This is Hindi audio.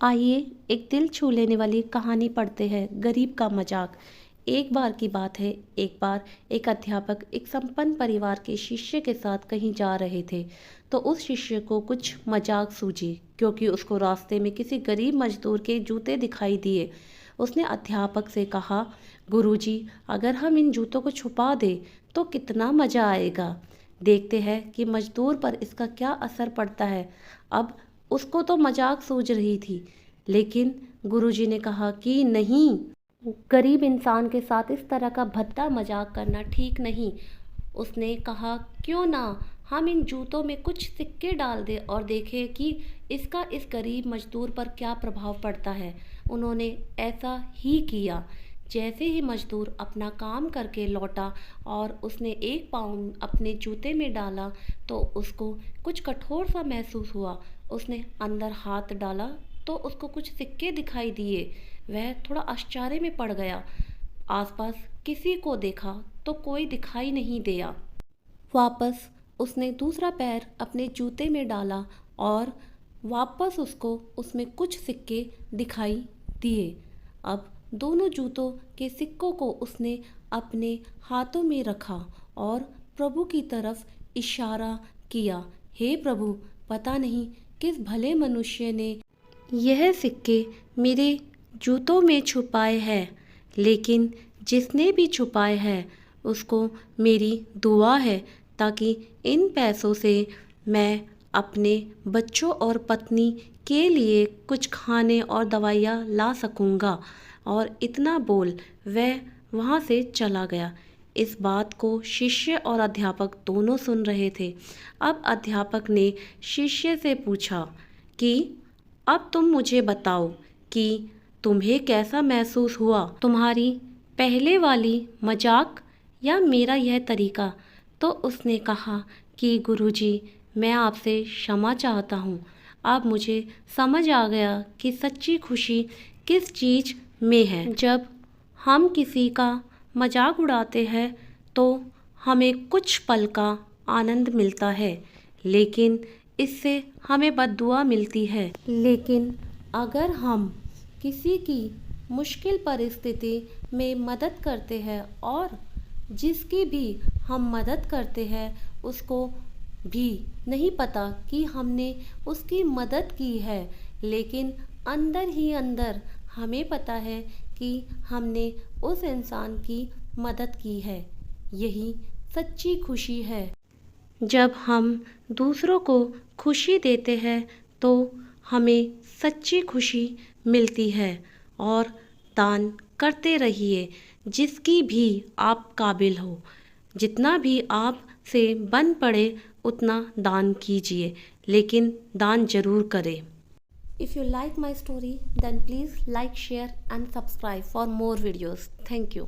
आइए एक दिल छू लेने वाली कहानी पढ़ते हैं, गरीब का मजाक। एक बार की बात है, एक बार एक अध्यापक एक संपन्न परिवार के शिष्य के साथ कहीं जा रहे थे। तो उस शिष्य को कुछ मजाक सूझी, क्योंकि उसको रास्ते में किसी गरीब मजदूर के जूते दिखाई दिए। उसने अध्यापक से कहा, गुरुजी, अगर हम इन जूतों को छुपा दें तो कितना मज़ा आएगा। देखते हैं कि मजदूर पर इसका क्या असर पड़ता है। अब उसको तो मजाक सूझ रही थी, लेकिन गुरुजी ने कहा कि नहीं, गरीब इंसान के साथ इस तरह का भद्दा मजाक करना ठीक नहीं। उसने कहा, क्यों ना हम इन जूतों में कुछ सिक्के डाल दें और देखें कि इसका इस गरीब मजदूर पर क्या प्रभाव पड़ता है। उन्होंने ऐसा ही किया। जैसे ही मजदूर अपना काम करके लौटा और उसने एक पाउंड अपने जूते में डाला तो उसको कुछ कठोर सा महसूस हुआ। उसने अंदर हाथ डाला तो उसको कुछ सिक्के दिखाई दिए। वह थोड़ा आश्चर्य में पड़ गया। आसपास किसी को देखा तो कोई दिखाई नहीं दिया। वापस उसने दूसरा पैर अपने जूते में डाला और वापस उसको उसमें कुछ सिक्के दिखाई दिए। अब दोनों जूतों के सिक्कों को उसने अपने हाथों में रखा और प्रभु की तरफ इशारा किया। हे प्रभु, पता नहीं किस भले मनुष्य ने यह सिक्के मेरे जूतों में छुपाए हैं, लेकिन जिसने भी छुपाए हैं उसको मेरी दुआ है, ताकि इन पैसों से मैं अपने बच्चों और पत्नी के लिए कुछ खाने और दवाइयाँ ला सकूँगा। और इतना बोल वह वहाँ से चला गया। इस बात को शिष्य और अध्यापक दोनों सुन रहे थे। अब अध्यापक ने शिष्य से पूछा कि अब तुम मुझे बताओ कि तुम्हें कैसा महसूस हुआ, तुम्हारी पहले वाली मजाक या मेरा यह तरीका। तो उसने कहा कि गुरुजी, मैं आपसे क्षमा चाहता हूँ। अब मुझे समझ आ गया कि सच्ची खुशी किस चीज़ में है। जब हम किसी का मजाक उड़ाते हैं तो हमें कुछ पल का आनंद मिलता है, लेकिन इससे हमें बद्दुआ मिलती है। लेकिन अगर हम किसी की मुश्किल परिस्थिति में मदद करते हैं और जिसकी भी हम मदद करते हैं उसको भी नहीं पता कि हमने उसकी मदद की है, लेकिन अंदर ही अंदर हमें पता है कि हमने उस इंसान की मदद की है। यही सच्ची खुशी है। जब हम दूसरों को खुशी देते हैं तो हमें सच्ची खुशी मिलती है। और दान करते रहिए, जिसकी भी आप काबिल हो। जितना भी आप से बन पड़े उतना दान कीजिए, लेकिन दान ज़रूर करें। If you like my story, then please like, share and subscribe for more videos. Thank you.